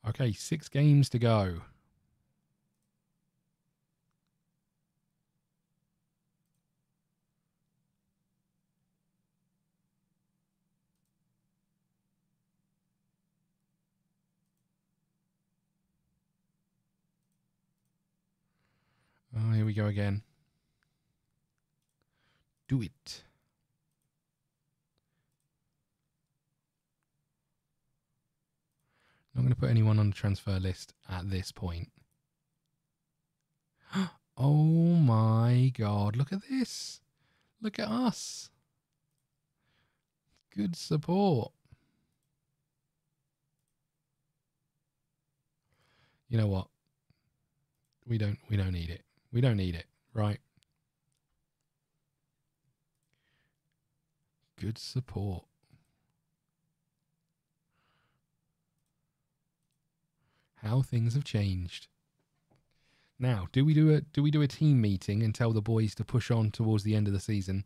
Okay, 6 games to go. Oh, here we go again. Do it. Not going to put anyone on the transfer list at this point. Oh my God, look at this. Look at us. Good support. You know what? We don't need it. We don't need it, right? Good support. How things have changed. Now, do we do a team meeting and tell the boys to push on towards the end of the season?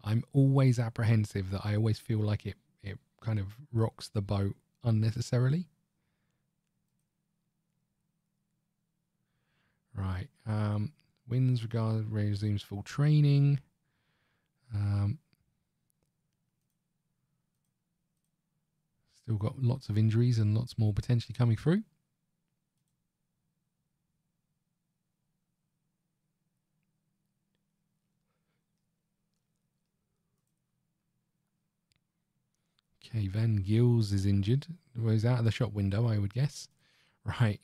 I'm always apprehensive that I always feel like it kind of rocks the boat unnecessarily. Right. Wins regard resumes full training. Still got lots of injuries and lots more potentially coming through. Okay, Van Gils is injured. Well, he's out of the shop window, I would guess. Right.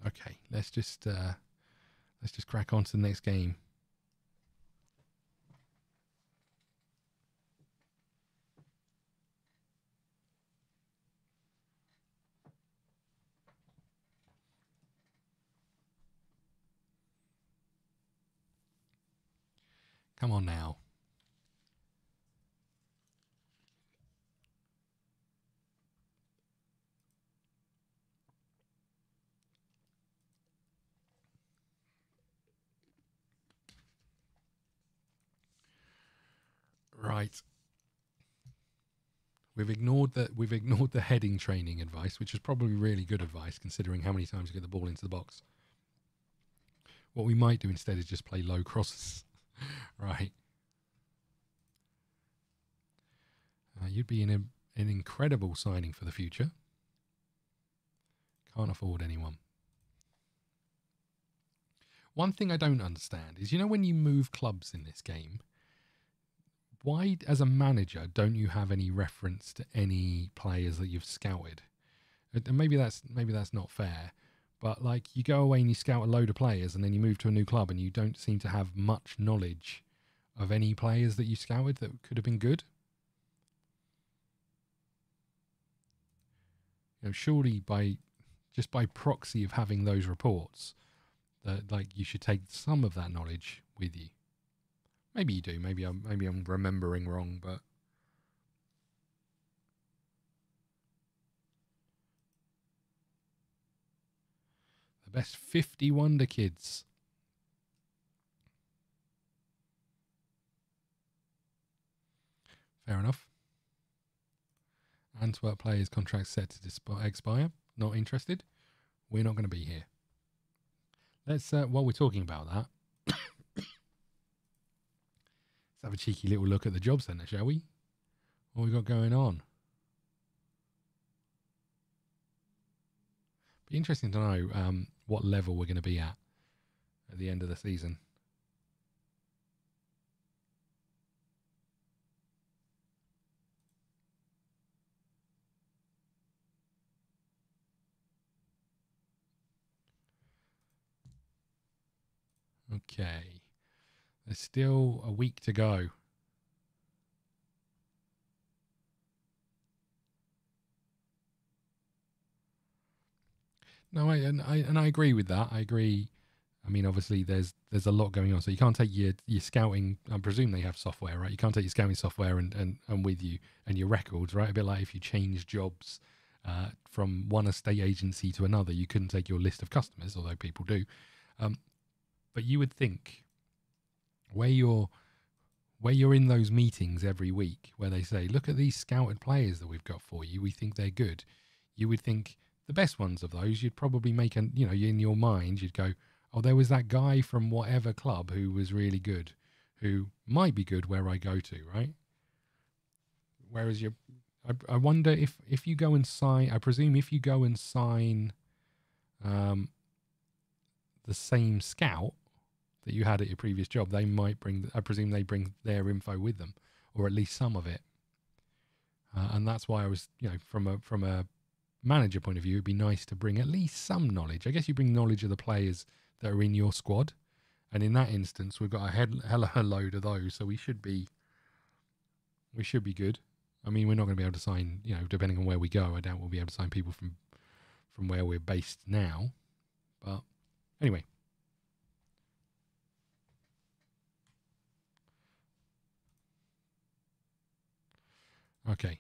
Okay, let's just crack on to the next game. Come on now. Right. We've ignored the heading training advice, which is probably really good advice considering how many times you get the ball into the box. What we might do instead is just play low crosses. Right. You'd be an incredible signing for the future. Can't afford anyone. One thing I don't understand is, when you move clubs in this game, why, as a manager, don't you have any reference to any players that you've scouted? And maybe that's not fair, but like you go away and you scout a load of players and then you move to a new club and you don't seem to have much knowledge of any players that you scouted that could have been good. Surely by proxy of having those reports, that like you should take some of that knowledge with you. Maybe you do. Maybe I'm remembering wrong, but the best 50 Wonder Kids. Fair enough. Antwerp players' contract set to expire. Not interested. We're not going to be here. Let's, while we're talking about that, let's have a cheeky little look at the job centre, shall we? What we got going on? Be interesting to know what level we're going to be at the end of the season. Okay. There's still a week to go. No, I agree with that. I agree. I mean, obviously, there's a lot going on, so you can't take your scouting. I presume they have software, right? You can't take your scouting software and with you and your records, right? A bit like if you change jobs from one estate agency to another, you couldn't take your list of customers, although people do. But you would think where you're in those meetings every week where they say, look at these scouted players that we've got for you, we think they're good. You would think the best ones of those, you'd probably make in your mind, you'd go, oh, there was that guy from whatever club who was really good, who might be good where I go to, right? Whereas I wonder if you go and sign, I presume if you go and sign the same scout that you had at your previous job, they might I presume they bring their info with them, or at least some of it. And that's why I was, from a manager point of view, it'd be nice to bring at least some knowledge. I guess you bring knowledge of the players that are in your squad. And in that instance, we've got a hell of a load of those. So we should be good. I mean, we're not going to be able to sign, depending on where we go, I doubt we'll be able to sign people from where we're based now. But anyway. Okay.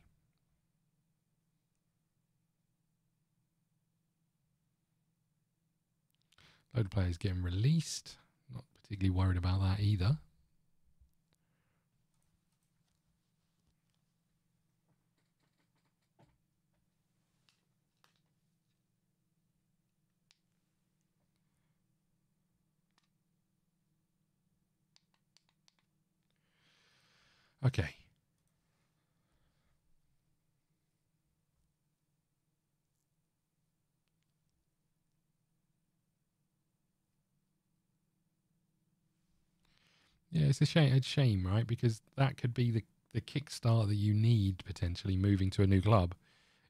Load of players getting released. Not particularly worried about that either. Okay. Yeah, it's a shame, right? Because that could be the kickstart that you need potentially moving to a new club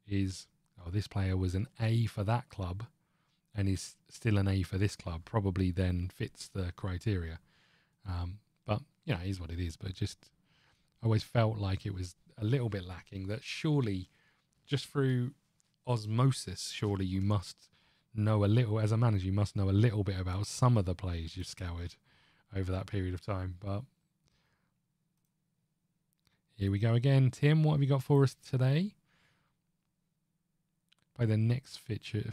is, this player was an A for that club and is still an A for this club, probably then fits the criteria. But, it is what it is. But just I always felt like it was a little bit lacking, that surely just through osmosis, surely you must know a little, as a manager, you must know a little bit about some of the players you've scoured over that period of time. But here we go again. Tim, what have you got for us today? By the next fixture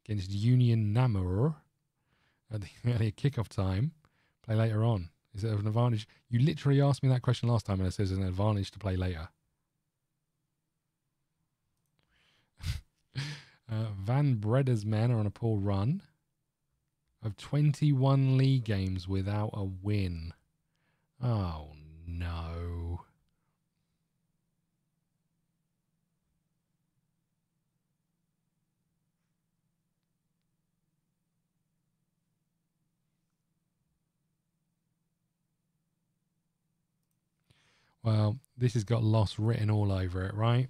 against Union Namur at the earlier kickoff time. Play later on. Is it an advantage? You literally asked me that question last time and it says it's an advantage to play later. Van Breda's men are on a poor run of 21 league games without a win. Oh, no. Well, this has got loss written all over it, right?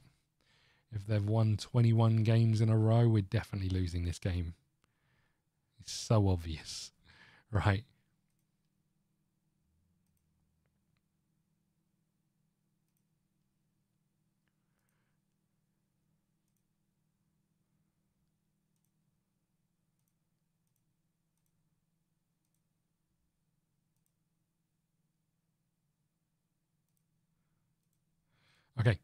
If they've won 21 games in a row, we're definitely losing this game. It's so obvious, right? Okay.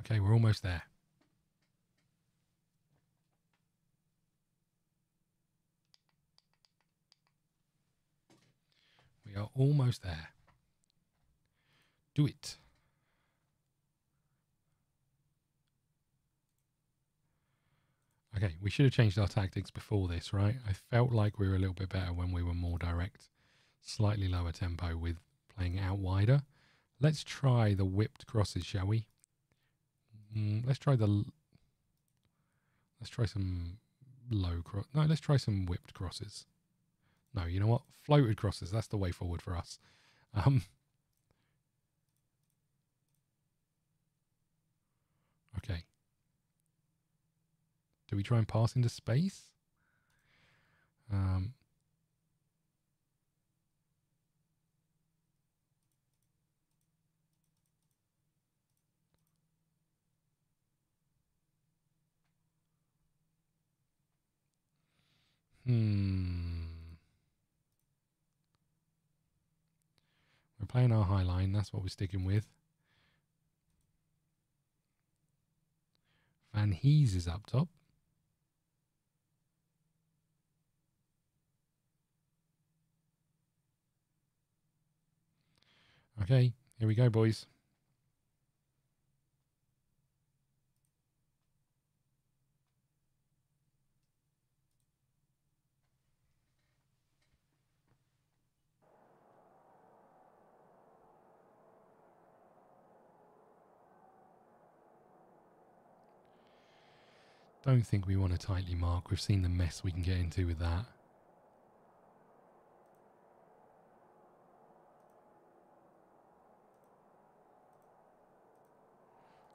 Okay, we're almost there. We are almost there. Do it. Okay, we should have changed our tactics before this, right? I felt like we were a little bit better when we were more direct, slightly lower tempo with playing out wider. Let's try the whipped crosses, shall we? Let's try some low cross. No, let's try some whipped crosses. No, you know what? Floated crosses. That's the way forward for us. Do we try and pass into space? We're playing our high line. That's what we're sticking with. Van Hees is up top. Okay, here we go, boys. Don't think we want to tightly mark. We've seen the mess we can get into with that.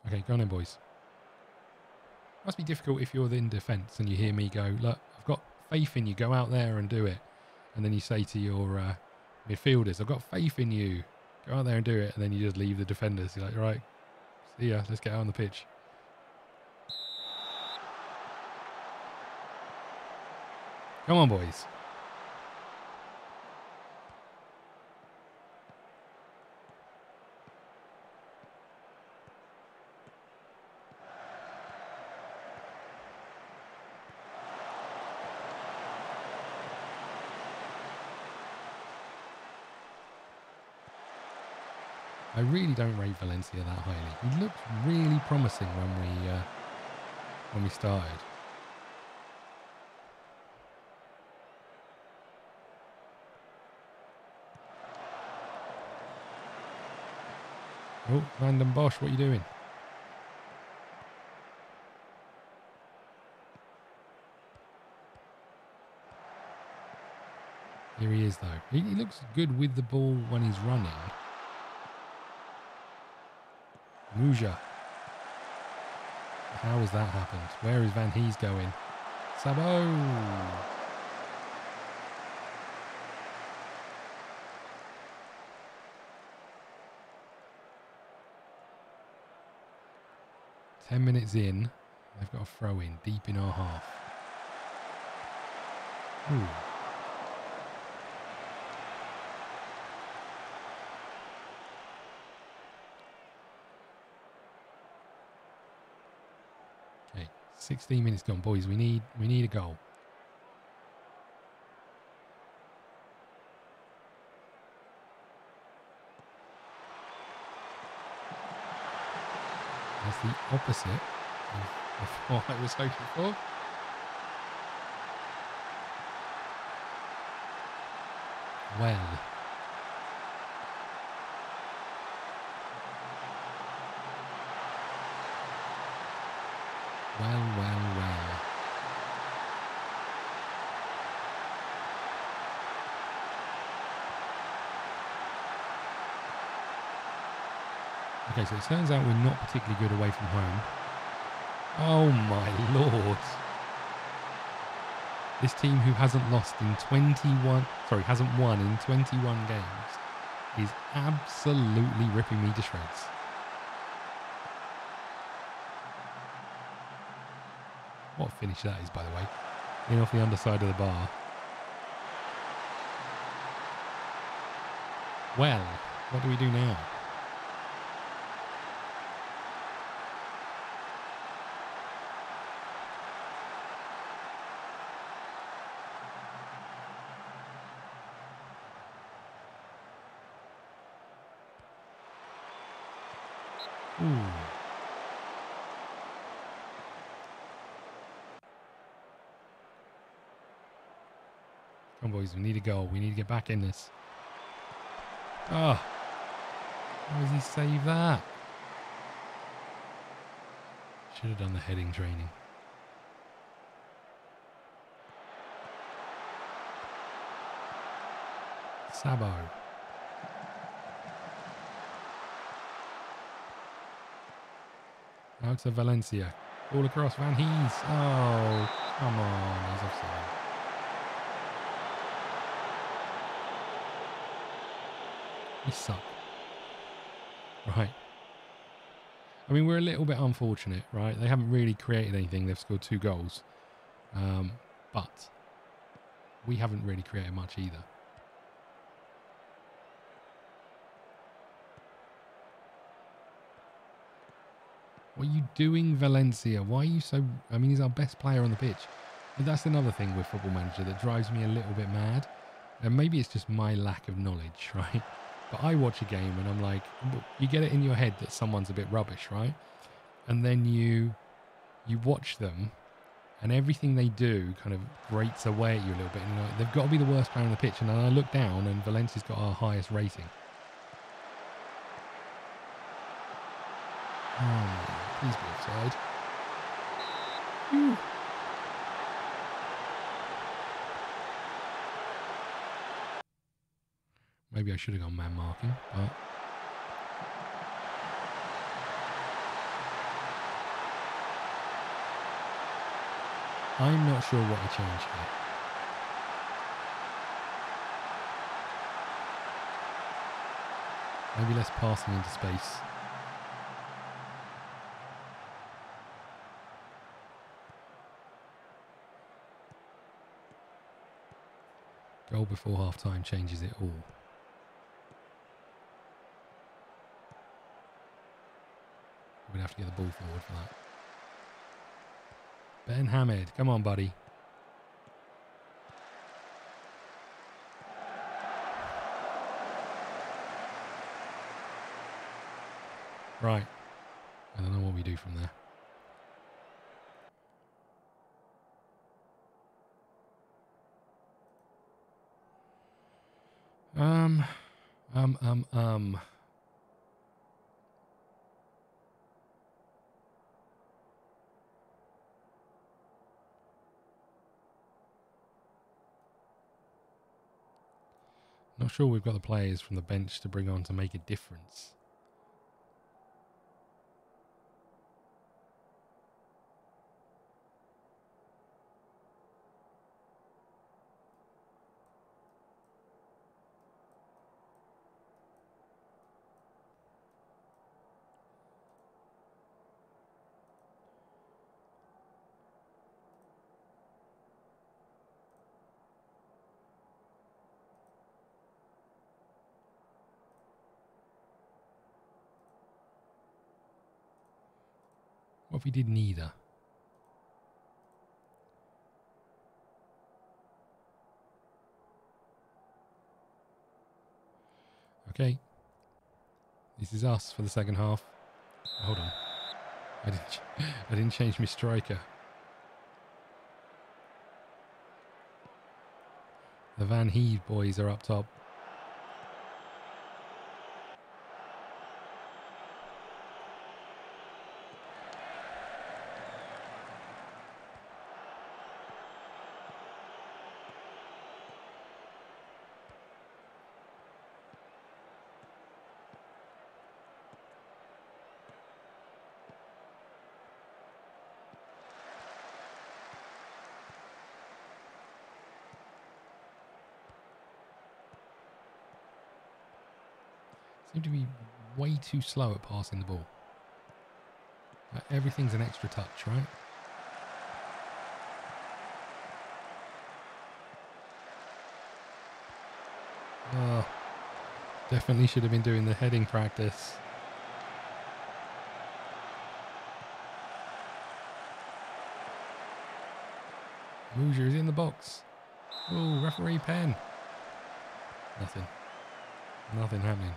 Okay, go on then, boys. Must be difficult if you're in defence and you hear me go, look, I've got faith in you. Go out there and do it. And then you say to your midfielders, I've got faith in you. Go out there and do it. And then you just leave the defenders. You're like, right, see ya. Let's get out on the pitch. Come on, boys. I really don't rate Valencia that highly. He looked really promising when we started. Oh, Van den Bosch, what are you doing? Here he is, though. He looks good with the ball when he's running. Muja. How has that happened? Where is Van Hees going? Sabo. Ten minutes in, they've got a throw in deep in our half. Ooh. Okay, 16 minutes gone, boys. We need a goal. That's the opposite of what I was hoping for. Well. Okay, so it turns out we're not particularly good away from home. Oh my lord. This team who hasn't won in 21 games is absolutely ripping me to shreds. What a finish that is, by the way. In off the underside of the bar. Well, what do we do now? Ooh. Come on, boys. We need a goal. We need to get back in this. Oh. How does he save that? Should have done the heading training. Sabo. Out to Valencia. Ball across Van Hees. Oh, come on. He's offside. You suck. Right. I mean, we're a little bit unfortunate, right? They haven't really created anything. They've scored 2 goals. But we haven't really created much either. What are you doing, Valencia? Why are you so... I mean, he's our best player on the pitch. And that's another thing with Football Manager that drives me a little bit mad. And maybe it's just my lack of knowledge, right? But I watch a game and I'm like... You get it in your head that someone's a bit rubbish, right? And then you watch them and everything they do kind of grates away at you a little bit. And you're like, they've got to be the worst player on the pitch. And then I look down and Valencia's got our highest rating. Oh, please be offside. Whew. Maybe I should have gone man marking, but... I'm not sure what I changed here. Maybe less passing into space. Goal before half-time changes it all. We'd have to get the ball forward for that. Ben Hamid, come on, buddy. Right. I don't know what we do from there. Not sure we've got the players from the bench to bring on to make a difference. What if we did neither? Okay. This is us for the second half. Hold on. I didn't change my striker. The Van Heed boys are up top. Seem to be way too slow at passing the ball. Everything's an extra touch, right? Oh, definitely should have been doing the heading practice. Moosier is in the box. Oh, referee pen. Nothing. Nothing happening.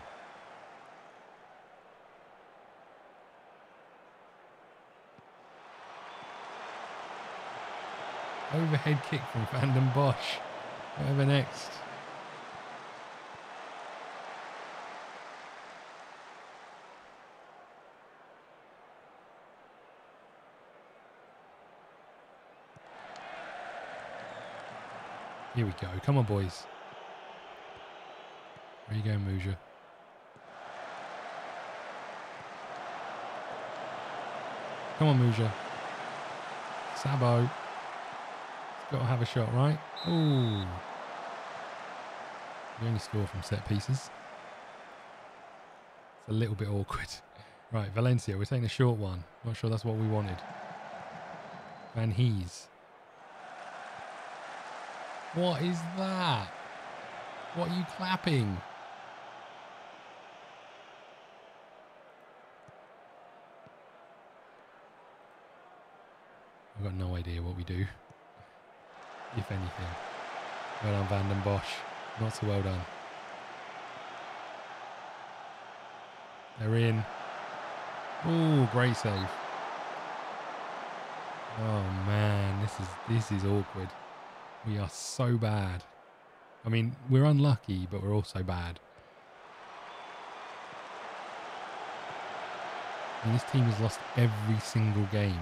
Overhead kick from Van den Bosch. Whatever next. Here we go. Come on, boys. Where you going, Moosier? Come on, Moosier. Sabo. He's got to have a shot, right? Ooh. You only score from set pieces. It's a little bit awkward. Right, Valencia, we're taking a short one. Not sure that's what we wanted. Van Hees. What is that? What are you clapping? I've got no idea what we do, if anything. Well done, Van den Bosch. Not so well done. They're in. Oh, great save. Oh man, this is awkward. We are so bad. I mean, we're unlucky, but we're also bad. And this team has lost every single game.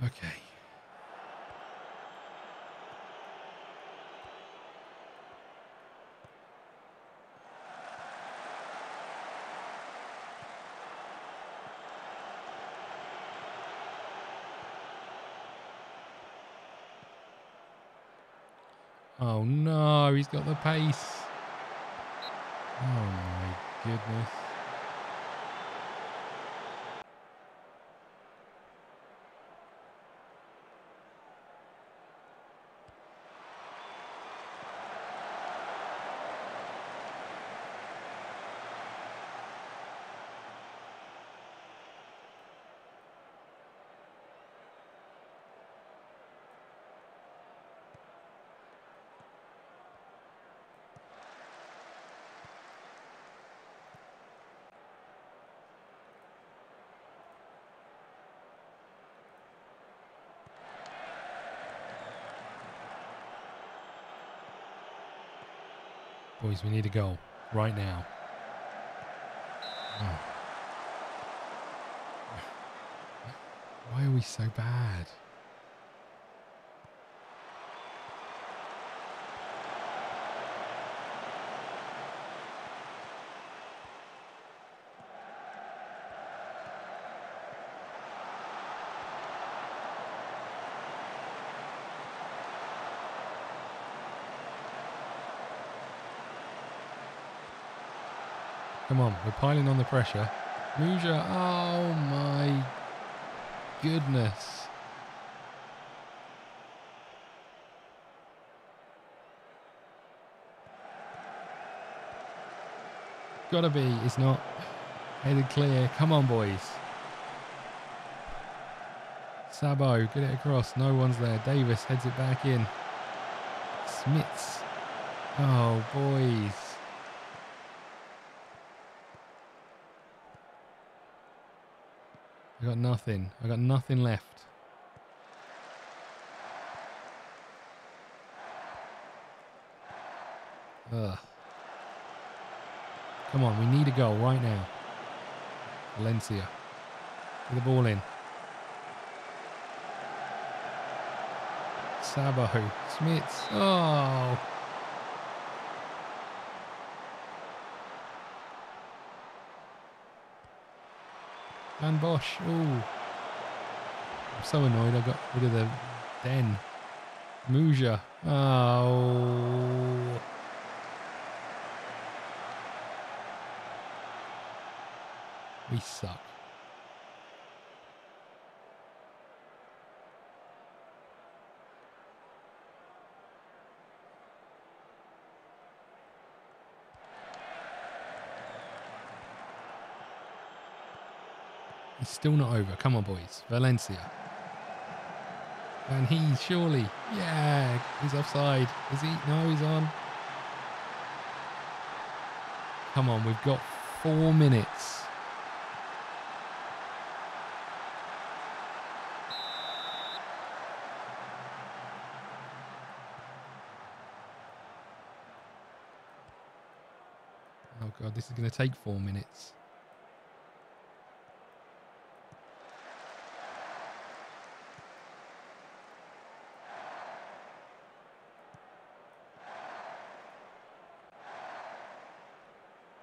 Okay. Oh no, he's got the pace. Oh my goodness. Boys, we need a goal right now. Oh. Why are we so bad? Come on, we're piling on the pressure. Muja, oh my goodness. Gotta be, it's not. Headed clear. Come on, boys. Sabo, get it across. No one's there. Davis heads it back in. Smits. Oh, boys. I got nothing. I got nothing left. Ugh. Come on, we need a goal right now. Valencia. Get the ball in. Sabo. Smits. Oh. Van Bosch. Oh. I'm so annoyed I got rid of the den. Muja. Oh. We suck. It's still not over. Come on, boys. Valencia. And he's surely. Yeah, he's offside. Is he? No, he's on. Come on, we've got 4 minutes. Oh, God, this is going to take 4 minutes.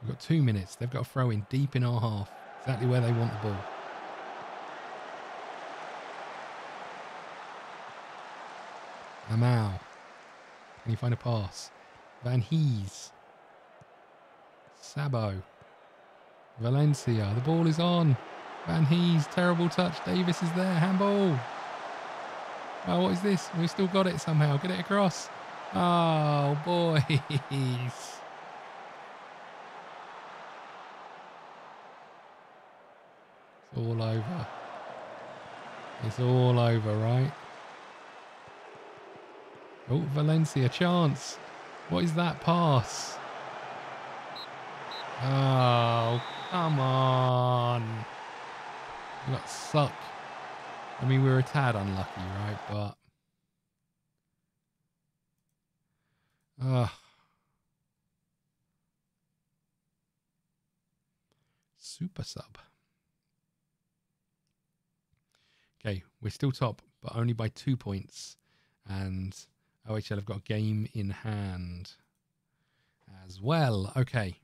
We've got 2 minutes. They've got to throw in deep in our half. Exactly where they want the ball. Amal. Can you find a pass? Van Hees. Sabo. Valencia. The ball is on. Van Hees. Terrible touch. Davis is there. Handball. Oh, what is this? We've still got it somehow. Get it across. Oh, boys. It's all over. It's all over, right? Oh, Valencia, chance. What is that pass? Oh, come on. That suck. I mean, we were a tad unlucky, right? But... super sub. Okay, we're still top, but only by 2 points. And OHL have got a game in hand as well. Okay.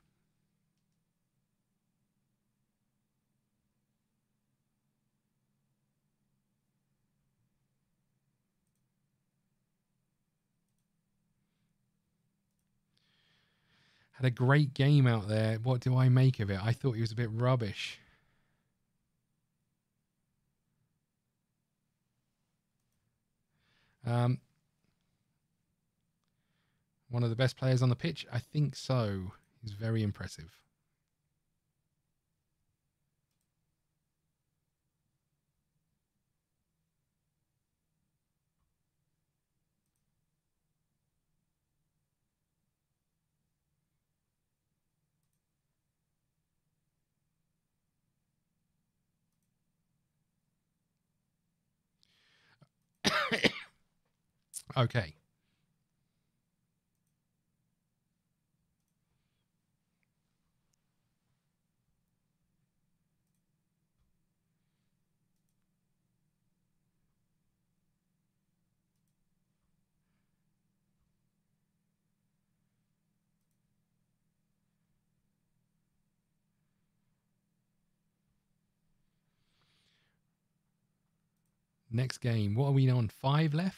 Had a great game out there. What do I make of it? I thought he was a bit rubbish. One of the best players on the pitch? I think so. He's very impressive. Okay. Next game. What are we on? 5 left?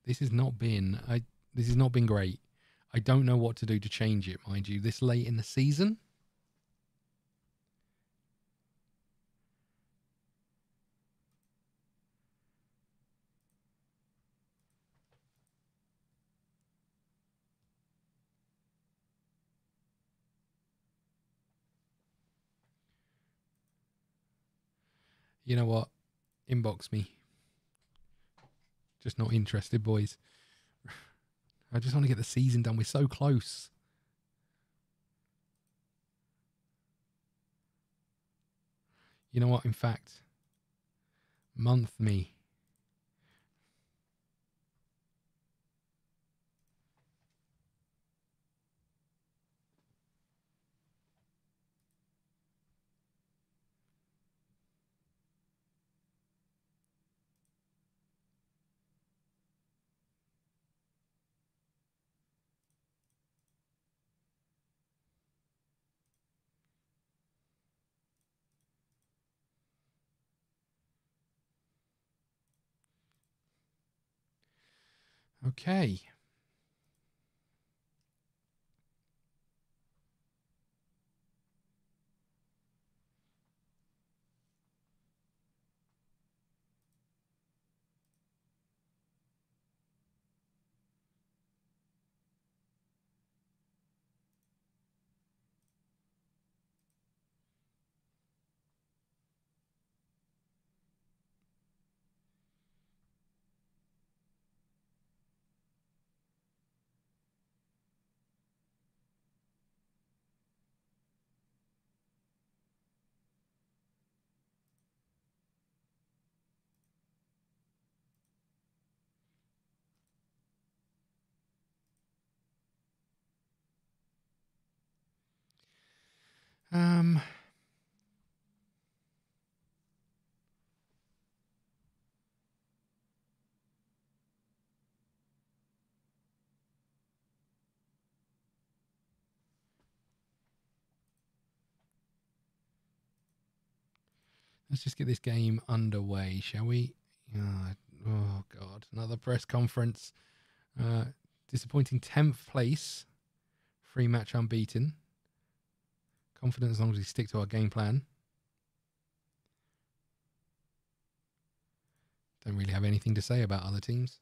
This has not been great. I don't know what to do to change it, mind you, this late in the season. You know what? Inbox me. Just not interested, boys. I just want to get the season done. We're so close. You know what? In fact, month me. Okay. Let's just get this game underway, shall we? Oh, God. Another press conference. Disappointing 10th place. 3-match unbeaten. Confident as long as we stick to our game plan. Don't really have anything to say about other teams.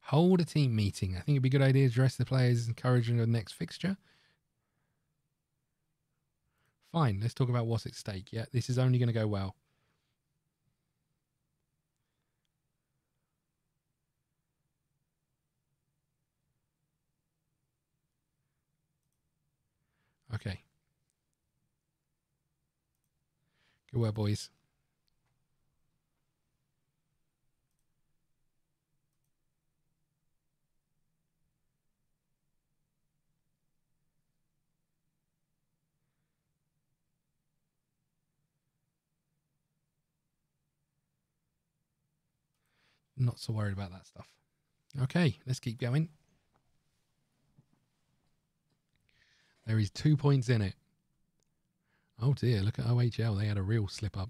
Hold a team meeting. I think it'd be a good idea to address the players, encouraging the next fixture. Fine, let's talk about what's at stake. Yeah, this is only going to go well. Okay. Good work, boys. Not so worried about that stuff. Okay, let's keep going. There is 2 points in it. Oh dear, look at OHL. They had a real slip up.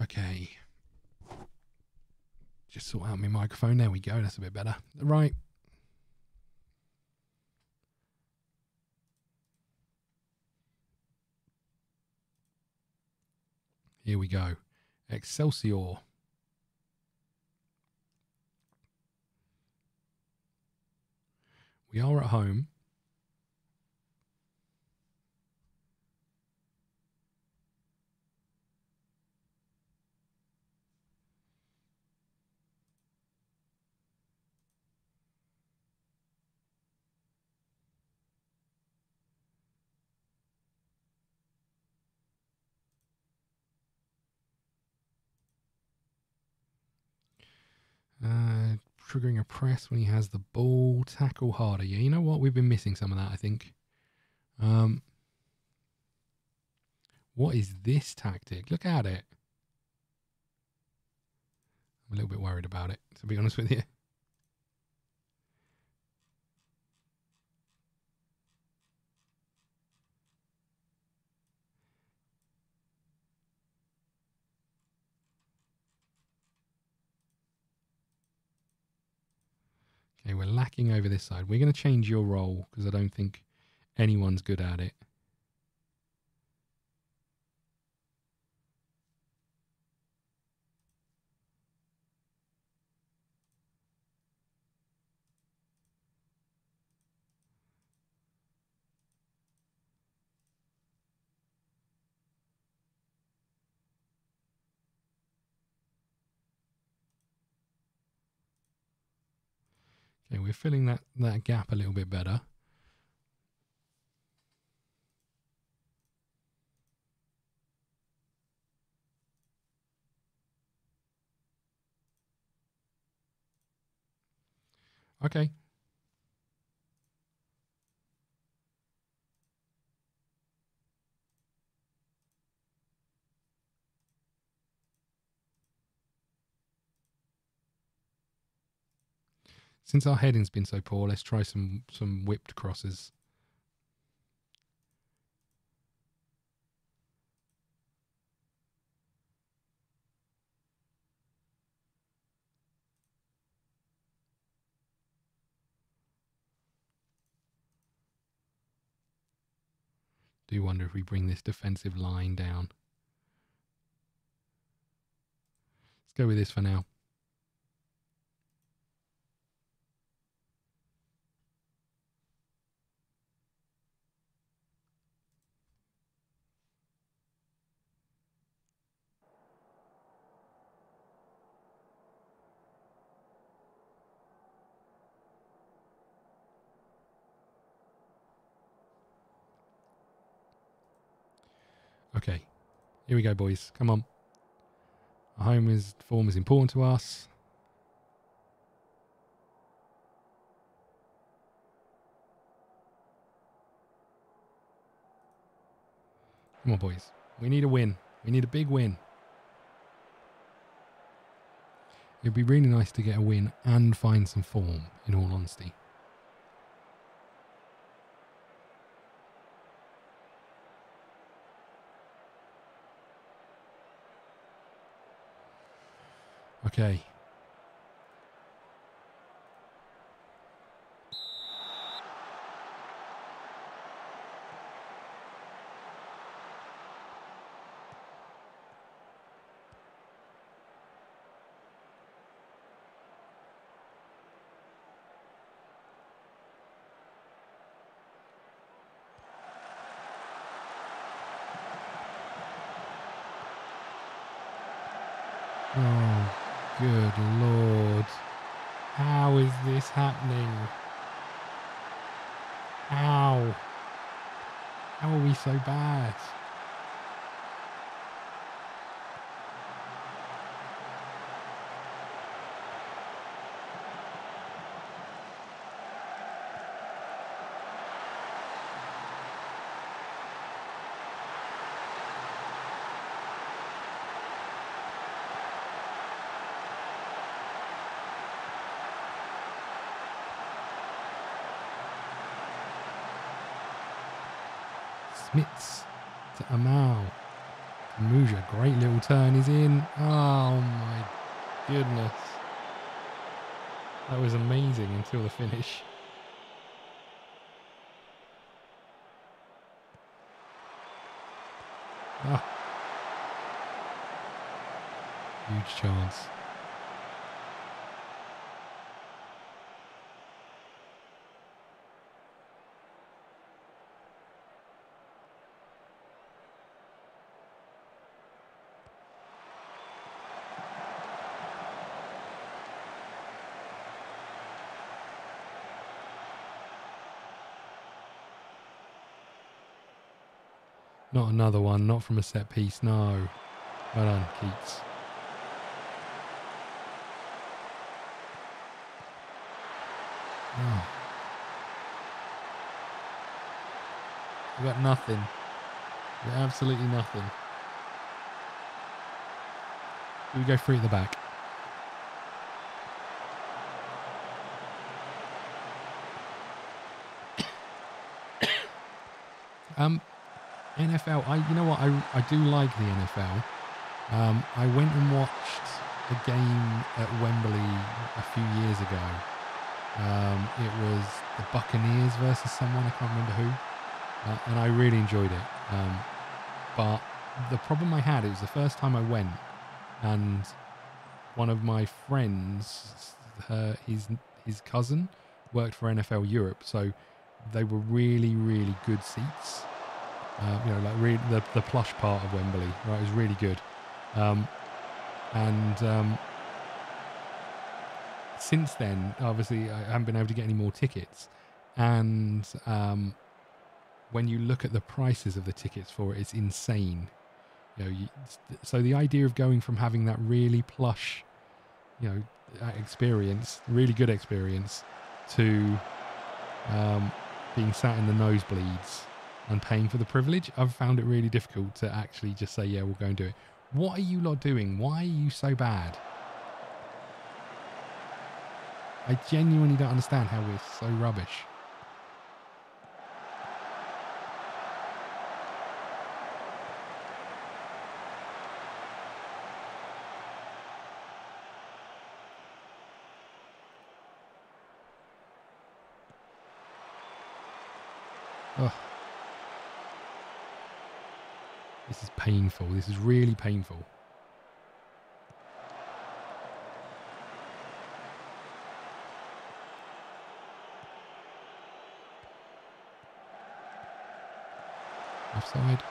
Okay. Just sort out my microphone. There we go. That's a bit better. Right. Here we go. Excelsior. We are at home. Triggering a press when he has the ball. Tackle harder. Yeah, you know what? We've been missing some of that, I think. What is this tactic? Look at it. I'm a little bit worried about it, to be honest with you. Okay, we're lacking over this side. We're going to change your role because I don't think anyone's good at it. Okay, we're filling that gap a little bit better. Okay. Since our heading's been so poor, let's try some whipped crosses. Do wonder if we bring this defensive line down. Let's go with this for now. Okay, here we go, boys. Come on. Our form is important to us. Come on, boys. We need a win. We need a big win. It'd be really nice to get a win and find some form, in all honesty. Okay. Oh, good Lord. How is this happening? How? How are we so bad? Smits to Amal. Muja, great little turn is in. Oh my goodness. That was amazing until the finish. Ah. Huge chance. Not another one, not from a set piece, no. Well done, Keats. Oh. We've got nothing. We've got absolutely nothing. We go free at the back. NFL, you know what, I do like the NFL. I went and watched a game at Wembley a few years ago. It was the Buccaneers versus someone, I can't remember who, and I really enjoyed it. But the problem I had, it was the first time I went, and one of my friends, his cousin worked for NFL Europe, so they were really, really good seats. You know, like really the plush part of Wembley, right? It was really good. Since then, obviously, I haven't been able to get any more tickets. And when you look at the prices of the tickets for it, it's insane. You know, so the idea of going from having that really plush, you know, experience, really good experience, to being sat in the nosebleeds and paying for the privilege, I've found it really difficult to actually just say, yeah, we'll go and do it. What are you lot doing? Why are you so bad? I genuinely don't understand how we're so rubbish. Ugh. This is painful. This is really painful. Offside.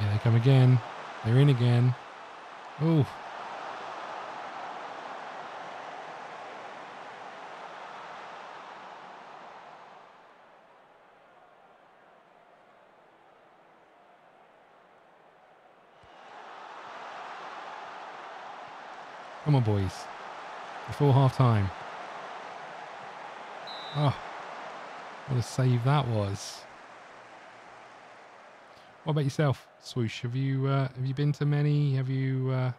Here they come again. They're in again. Oh. Come on, boys. Before half time. Oh, what a save that was. What about yourself, Swoosh? Have you been to many? Have you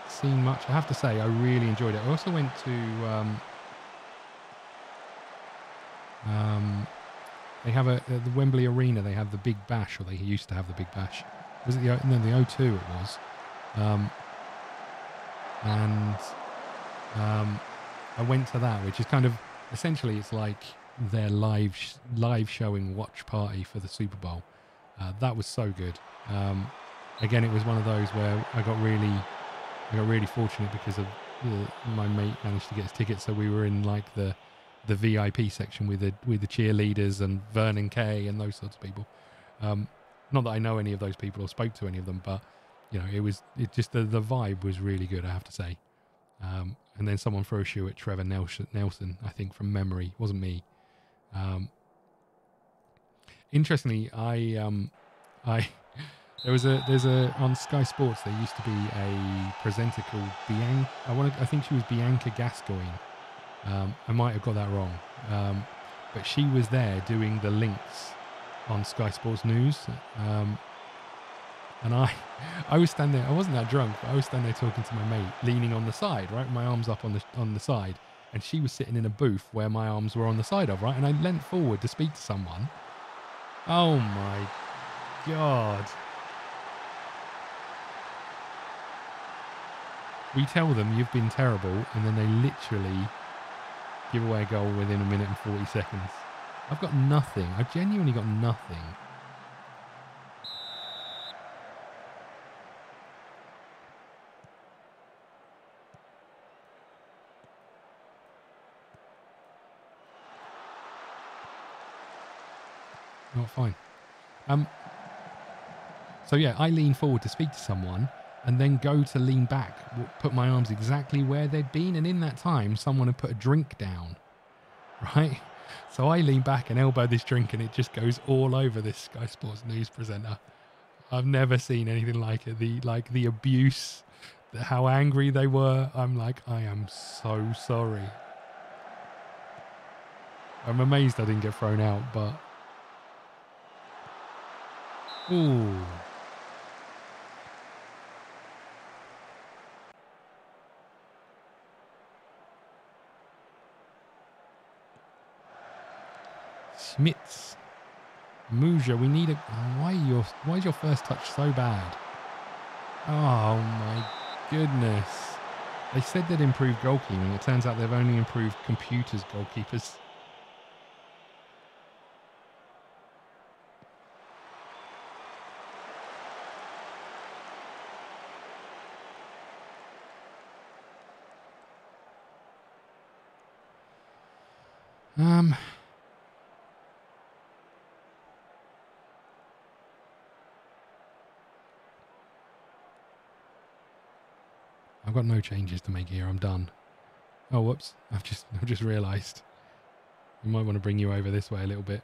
seen much? I have to say, I really enjoyed it. I also went to they have at the Wembley Arena. They have the Big Bash, or they used to have the Big Bash. Was it the O2? It was, and I went to that, which is kind of essentially it's like their live showing watch party for the Super Bowl. That was so good. Again, it was one of those where I got really fortunate because of my mate managed to get his ticket, so we were in like the VIP section with the cheerleaders and Vernon Kay and those sorts of people. Not that I know any of those people or spoke to any of them, but you know, it just the vibe was really good, I have to say. And then someone threw a shoe at Trevor Nelson, I think from memory. It wasn't me. Interestingly, there's a on Sky Sports there used to be a presenter called Bianca. I think she was Bianca Gascoigne. I might have got that wrong, but she was there doing the links on Sky Sports News, and I was standing there. I wasn't that drunk, but I was standing there talking to my mate, leaning on the side, right, my arms up on the side, and she was sitting in a booth where my arms were on the side of, right, and I leant forward to speak to someone. Oh my God. We tell them you've been terrible, and then they literally give away a goal within a minute and 40 seconds. I've got nothing. I've genuinely got nothing. Not fine. So yeah, I lean forward to speak to someone and then go to lean back, put my arms exactly where they'd been, and in that time, someone had put a drink down, right? So I lean back and elbow this drink, and it just goes all over this Sky Sports News presenter. I've never seen anything like it. The abuse, how angry they were. I'm like, I am so sorry. I'm amazed I didn't get thrown out, but ooh. Schmitz. Muja, we need a... why is your first touch so bad? Oh my goodness. They said they'd improved goalkeeping. It turns out they've only improved computers goalkeepers. I've got no changes to make here. I'm done. Oh, whoops. I've just realised. I might want to bring you over this way a little bit.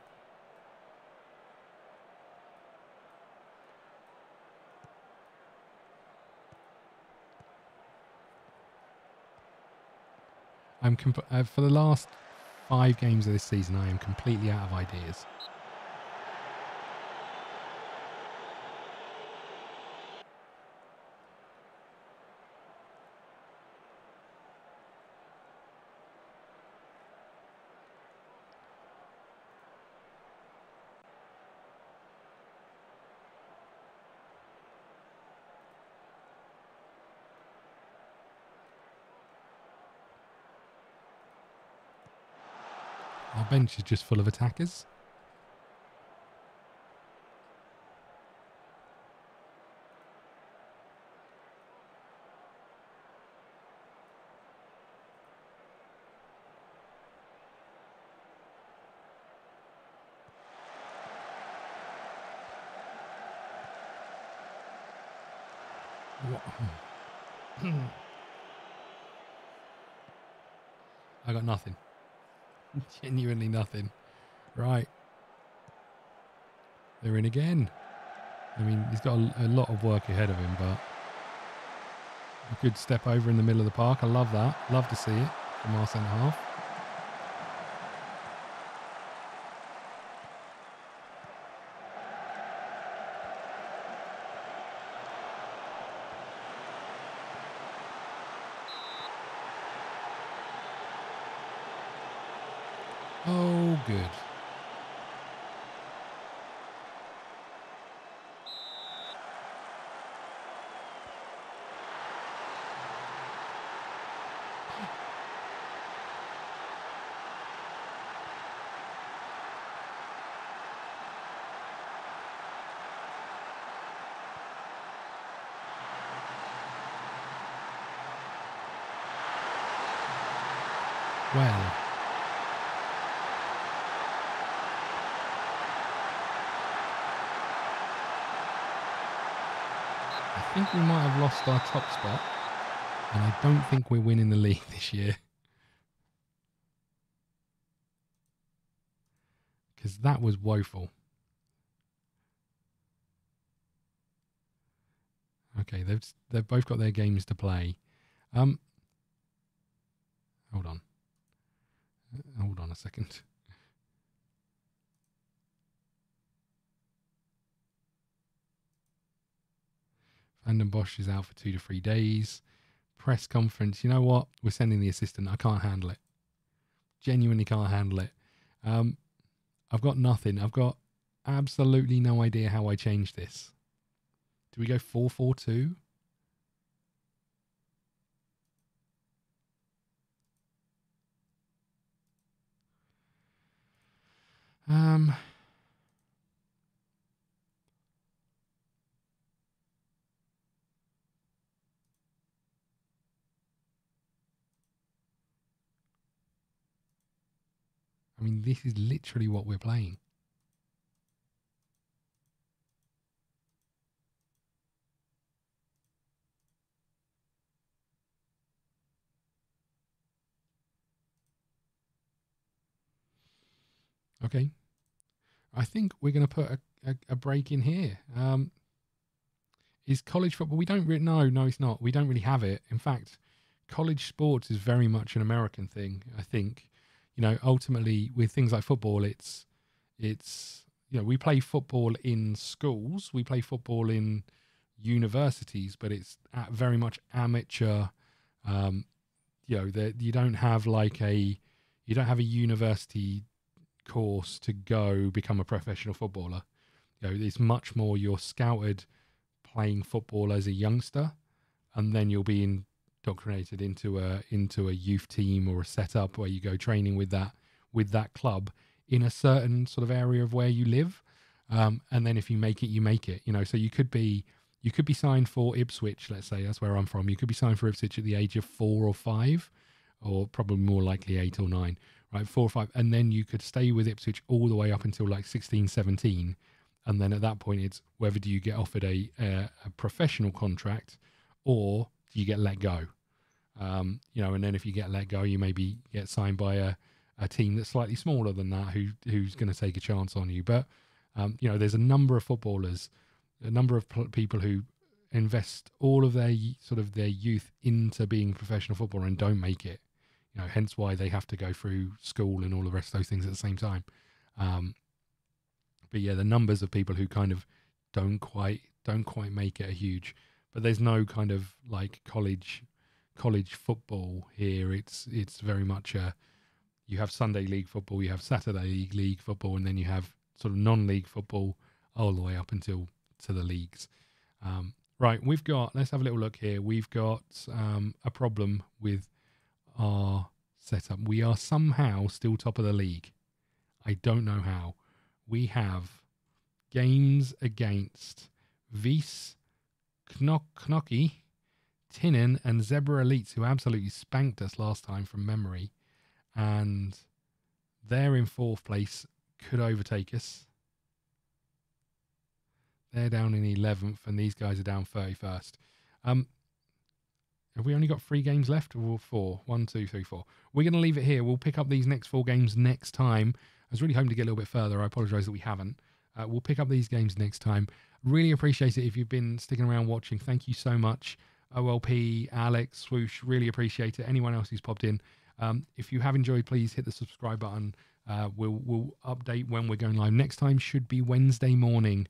For the last 5 games of this season, I am completely out of ideas. Our bench is just full of attackers. I got nothing. Genuinely nothing. Right. They're in again. I mean, he's got a lot of work ahead of him, but a good step over in the middle of the park. I love that. Love to see it from our centre half. Oh, good. Well, I think we might have lost our top spot, and I don't think we're winning the league this year. Because that was woeful. Okay, they've both got their games to play. Hold on. Hold on a second. Van den Bosch is out for 2 to 3 days. Press conference. You know what? We're sending the assistant. I can't handle it. Genuinely can't handle it. I've got nothing. I've got absolutely no idea how I change this. Do we go 4-4-2? I mean, this is literally what we're playing. Okay. I think we're going to put a break in here. Is college football? We don't really, no, it's not. We don't really have it. In fact, college sports is very much an American thing, I think. You know, ultimately with things like football, it's you know, we play football in schools, we play football in universities, but it's very much amateur. You know, that you don't have a university course to go become a professional footballer. You know, it's much more you're scouted playing football as a youngster, and then you'll be indoctrinated into a youth team or a setup where you go training with that club in a certain sort of area of where you live, and then if you make it, you make it. You know, so you could be signed for Ipswich, let's say that's where I'm from. You could be signed for Ipswich at the age of 4 or 5, or probably more likely 8 or 9, right? 4 or 5, and then you could stay with Ipswich all the way up until like 16, 17. And then at that point, it's whether do you get offered a professional contract or do you get let go? You know, and then if you get let go, you maybe get signed by a team that's slightly smaller than that who's going to take a chance on you. But, you know, there's a number of footballers, a number of people who invest all of their youth into being a professional footballer and don't make it. You know, hence why they have to go through school and all the rest of those things at the same time. But yeah, the numbers of people who kind of don't quite make it are huge. But there's no kind of like college football here. It's very much you have Sunday league football, you have Saturday league football, and then you have sort of non-league football all the way up until to the leagues. Right, let's have a little look here. We've got a problem with our setup. We are somehow still top of the league. I don't know how. We have games against Wies, Knocky, Tinnen, and Zebra Elites, who absolutely spanked us last time from memory. And they're in 4th place, could overtake us. They're down in 11th, and these guys are down 31st. Have we only got 3 games left or 4? 1, 2, 3, 4. We're going to leave it here. We'll pick up these next 4 games next time. I was really hoping to get a little bit further. I apologise that we haven't. We'll pick up these games next time. Really appreciate it if you've been sticking around watching. Thank you so much. OLP, Alex, Swoosh, really appreciate it. Anyone else who's popped in. If you have enjoyed, please hit the subscribe button. We'll update when we're going live. Next time should be Wednesday morning,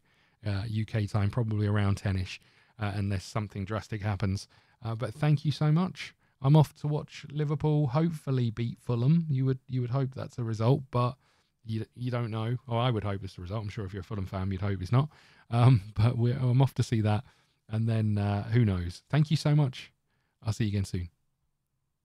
UK time, probably around 10ish, unless something drastic happens. But thank you so much. I'm off to watch Liverpool hopefully beat Fulham. You would hope that's a result, but you don't know. Or I would hope it's the result. I'm sure if you're a Fulham fan, you'd hope it's not. But I'm off to see that, and then who knows? Thank you so much. I'll see you again soon.